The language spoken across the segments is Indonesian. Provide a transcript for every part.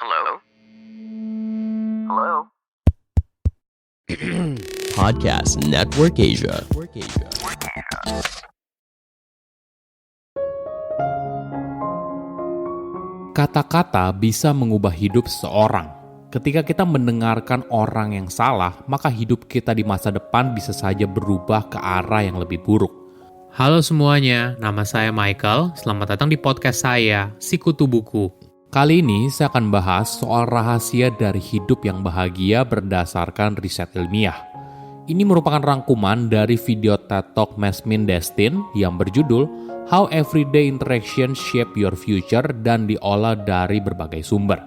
Hello? Hello? Podcast Network Asia. Kata-kata bisa mengubah hidup seseorang. Ketika kita mendengarkan orang yang salah, maka hidup kita di masa depan bisa saja berubah ke arah yang lebih buruk. Halo semuanya, nama saya Michael. Selamat datang di podcast saya, Sikutu Buku. Kali ini saya akan bahas soal rahasia dari hidup yang bahagia berdasarkan riset ilmiah. Ini merupakan rangkuman dari video TED Talk Yasmin Destin yang berjudul How Everyday Interaction Shape Your Future dan diolah dari berbagai sumber.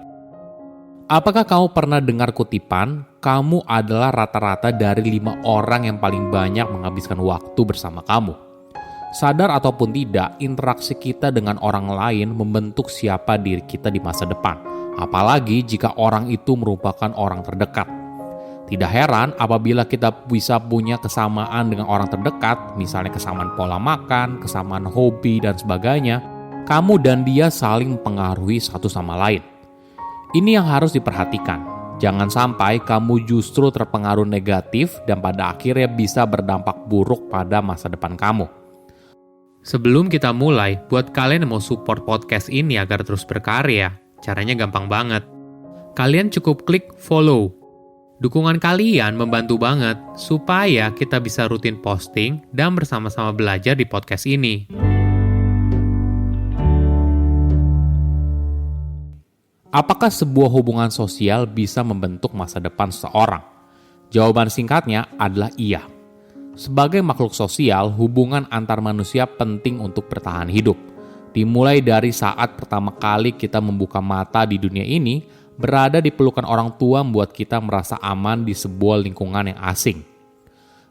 Apakah kamu pernah dengar kutipan, kamu adalah rata-rata dari 5 orang yang paling banyak menghabiskan waktu bersama kamu? Sadar ataupun tidak, interaksi kita dengan orang lain membentuk siapa diri kita di masa depan. Apalagi jika orang itu merupakan orang terdekat. Tidak heran apabila kita bisa punya kesamaan dengan orang terdekat, misalnya kesamaan pola makan, kesamaan hobi, dan sebagainya, kamu dan dia saling mempengaruhi satu sama lain. Ini yang harus diperhatikan. Jangan sampai kamu justru terpengaruh negatif dan pada akhirnya bisa berdampak buruk pada masa depan kamu. Sebelum kita mulai, buat kalian yang mau support podcast ini agar terus berkarya, caranya gampang banget. Kalian cukup klik follow. Dukungan kalian membantu banget supaya kita bisa rutin posting dan bersama-sama belajar di podcast ini. Apakah sebuah hubungan sosial bisa membentuk masa depan seseorang? Jawaban singkatnya adalah iya. Sebagai makhluk sosial, hubungan antar manusia penting untuk bertahan hidup. Dimulai dari saat pertama kali kita membuka mata di dunia ini, berada di pelukan orang tua membuat kita merasa aman di sebuah lingkungan yang asing.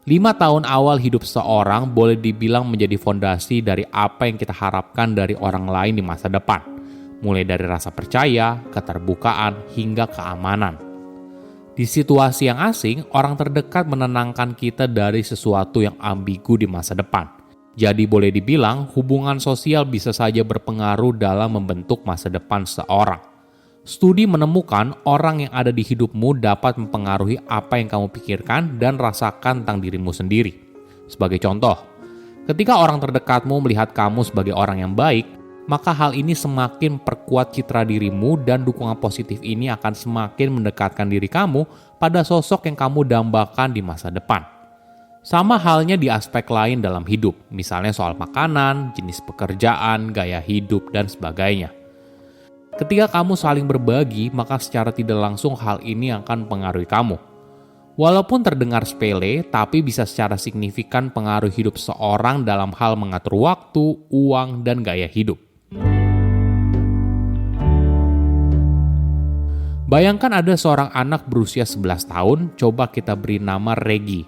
5 tahun awal hidup seseorang boleh dibilang menjadi fondasi dari apa yang kita harapkan dari orang lain di masa depan. Mulai dari rasa percaya, keterbukaan, hingga keamanan. Di situasi yang asing, orang terdekat menenangkan kita dari sesuatu yang ambigu di masa depan. Jadi boleh dibilang, hubungan sosial bisa saja berpengaruh dalam membentuk masa depan seseorang. Studi menemukan orang yang ada di hidupmu dapat mempengaruhi apa yang kamu pikirkan dan rasakan tentang dirimu sendiri. Sebagai contoh, ketika orang terdekatmu melihat kamu sebagai orang yang baik, maka hal ini semakin perkuat citra dirimu dan dukungan positif ini akan semakin mendekatkan diri kamu pada sosok yang kamu dambakan di masa depan. Sama halnya di aspek lain dalam hidup, misalnya soal makanan, jenis pekerjaan, gaya hidup, dan sebagainya. Ketika kamu saling berbagi, maka secara tidak langsung hal ini akan mempengaruhi kamu. Walaupun terdengar sepele, tapi bisa secara signifikan pengaruh hidup seorang dalam hal mengatur waktu, uang, dan gaya hidup. Bayangkan ada seorang anak berusia 11 tahun, coba kita beri nama Regi.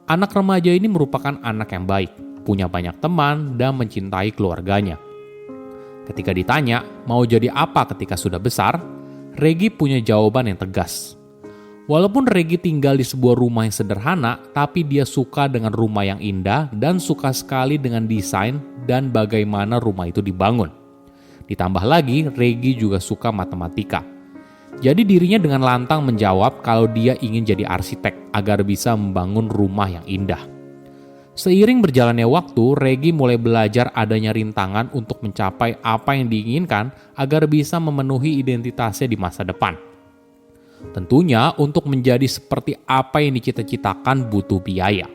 Anak remaja ini merupakan anak yang baik, punya banyak teman, dan mencintai keluarganya. Ketika ditanya, mau jadi apa ketika sudah besar, Regi punya jawaban yang tegas. Walaupun Regi tinggal di sebuah rumah yang sederhana, tapi dia suka dengan rumah yang indah dan suka sekali dengan desain dan bagaimana rumah itu dibangun. Ditambah lagi, Regi juga suka matematika. Jadi dirinya dengan lantang menjawab kalau dia ingin jadi arsitek agar bisa membangun rumah yang indah. Seiring berjalannya waktu, Regi mulai belajar adanya rintangan untuk mencapai apa yang diinginkan agar bisa memenuhi identitasnya di masa depan. Tentunya untuk menjadi seperti apa yang dicita-citakan butuh biaya.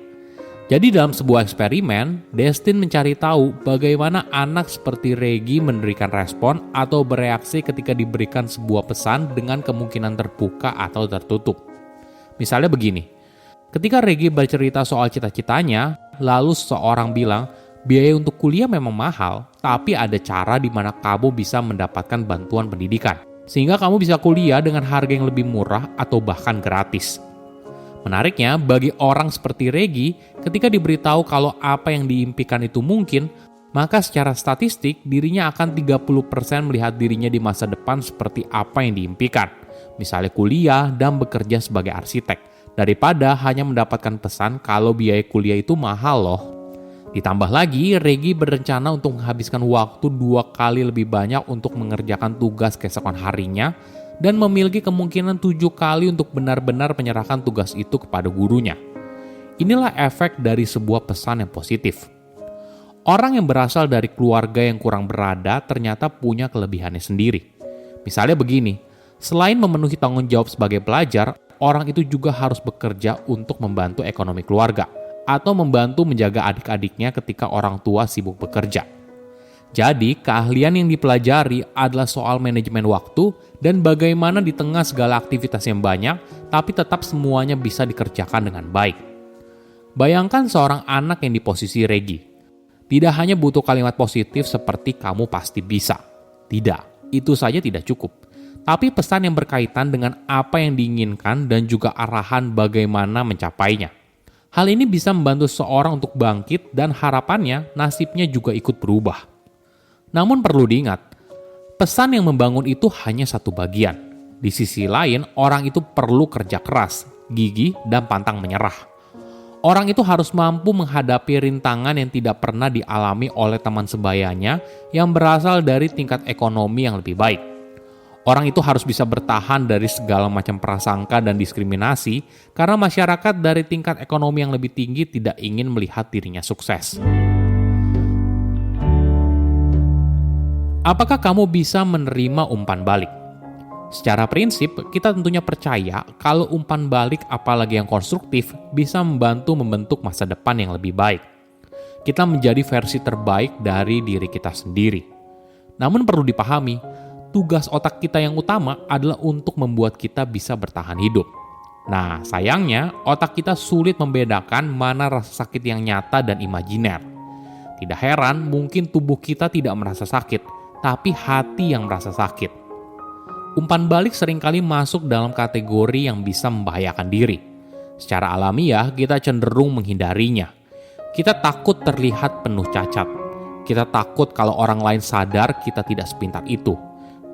Jadi dalam sebuah eksperimen, Destin mencari tahu bagaimana anak seperti Regi memberikan respon atau bereaksi ketika diberikan sebuah pesan dengan kemungkinan terbuka atau tertutup. Misalnya begini, ketika Regi bercerita soal cita-citanya, lalu seseorang bilang, biaya untuk kuliah memang mahal, tapi ada cara di mana kamu bisa mendapatkan bantuan pendidikan. Sehingga kamu bisa kuliah dengan harga yang lebih murah atau bahkan gratis. Menariknya, bagi orang seperti Regi, ketika diberitahu kalau apa yang diimpikan itu mungkin, maka secara statistik dirinya akan 30% melihat dirinya di masa depan seperti apa yang diimpikan. Misalnya kuliah dan bekerja sebagai arsitek, daripada hanya mendapatkan pesan kalau biaya kuliah itu mahal loh. Ditambah lagi, Regi berencana untuk menghabiskan waktu 2 kali lebih banyak untuk mengerjakan tugas keesokan harinya dan memiliki kemungkinan 7 kali untuk benar-benar menyerahkan tugas itu kepada gurunya. Inilah efek dari sebuah pesan yang positif. Orang yang berasal dari keluarga yang kurang berada ternyata punya kelebihannya sendiri. Misalnya begini, selain memenuhi tanggung jawab sebagai pelajar, orang itu juga harus bekerja untuk membantu ekonomi keluarga atau membantu menjaga adik-adiknya ketika orang tua sibuk bekerja. Jadi, keahlian yang dipelajari adalah soal manajemen waktu dan bagaimana di tengah segala aktivitas yang banyak, tapi tetap semuanya bisa dikerjakan dengan baik. Bayangkan seorang anak yang di posisi Regi. Tidak hanya butuh kalimat positif seperti kamu pasti bisa. Tidak, itu saja tidak cukup. Tapi pesan yang berkaitan dengan apa yang diinginkan dan juga arahan bagaimana mencapainya. Hal ini bisa membantu seseorang untuk bangkit dan harapannya nasibnya juga ikut berubah. Namun perlu diingat, pesan yang membangun itu hanya satu bagian. Di sisi lain, orang itu perlu kerja keras, gigih, dan pantang menyerah. Orang itu harus mampu menghadapi rintangan yang tidak pernah dialami oleh teman sebayanya yang berasal dari tingkat ekonomi yang lebih baik. Orang itu harus bisa bertahan dari segala macam prasangka dan diskriminasi karena masyarakat dari tingkat ekonomi yang lebih tinggi tidak ingin melihat dirinya sukses. Apakah kamu bisa menerima umpan balik? Secara prinsip, kita tentunya percaya kalau umpan balik apalagi yang konstruktif bisa membantu membentuk masa depan yang lebih baik. Kita menjadi versi terbaik dari diri kita sendiri. Namun perlu dipahami, tugas otak kita yang utama adalah untuk membuat kita bisa bertahan hidup. Nah, sayangnya otak kita sulit membedakan mana rasa sakit yang nyata dan imajiner. Tidak heran mungkin tubuh kita tidak merasa sakit, tapi hati yang merasa sakit. Umpan balik seringkali masuk dalam kategori yang bisa membahayakan diri. Secara alamiah, kita cenderung menghindarinya. Kita takut terlihat penuh cacat. Kita takut kalau orang lain sadar kita tidak sepintar itu.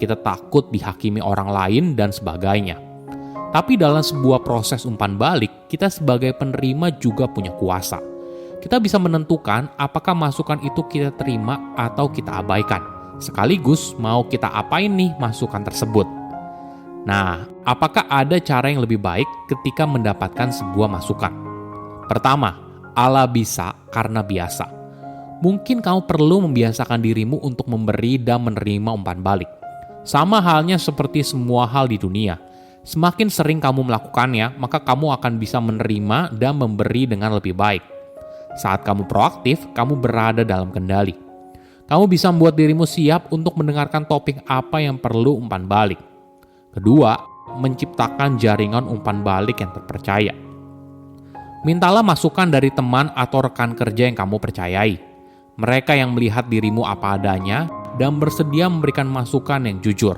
Kita takut dihakimi orang lain dan sebagainya. Tapi dalam sebuah proses umpan balik, kita sebagai penerima juga punya kuasa. Kita bisa menentukan apakah masukan itu kita terima atau kita abaikan. Sekaligus mau kita apain nih masukan tersebut. Nah, apakah ada cara yang lebih baik ketika mendapatkan sebuah masukan? Pertama, ala bisa karena biasa. Mungkin kamu perlu membiasakan dirimu untuk memberi dan menerima umpan balik. Sama halnya seperti semua hal di dunia. Semakin sering kamu melakukannya, maka kamu akan bisa menerima dan memberi dengan lebih baik. Saat kamu proaktif, kamu berada dalam kendali. Kamu bisa membuat dirimu siap untuk mendengarkan topik apa yang perlu umpan balik. Kedua, menciptakan jaringan umpan balik yang terpercaya. Mintalah masukan dari teman atau rekan kerja yang kamu percayai. Mereka yang melihat dirimu apa adanya dan bersedia memberikan masukan yang jujur.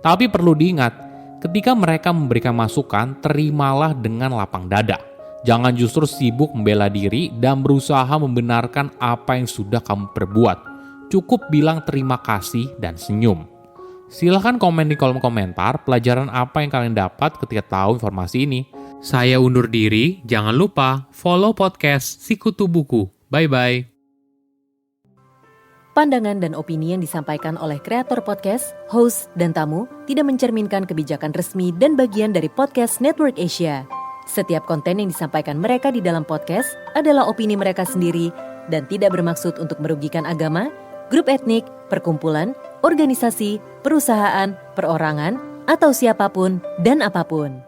Tapi perlu diingat, ketika mereka memberikan masukan, terimalah dengan lapang dada. Jangan justru sibuk membela diri dan berusaha membenarkan apa yang sudah kamu perbuat. Cukup bilang terima kasih dan senyum. Silahkan komen di kolom komentar pelajaran apa yang kalian dapat ketika tahu informasi ini. Saya undur diri, jangan lupa follow podcast Sikutu Buku. Bye-bye. Pandangan dan opini yang disampaikan oleh kreator podcast, host, dan tamu tidak mencerminkan kebijakan resmi dan bagian dari podcast Network Asia. Setiap konten yang disampaikan mereka di dalam podcast adalah opini mereka sendiri dan tidak bermaksud untuk merugikan agama, grup etnik, perkumpulan, organisasi, perusahaan, perorangan, atau siapapun dan apapun.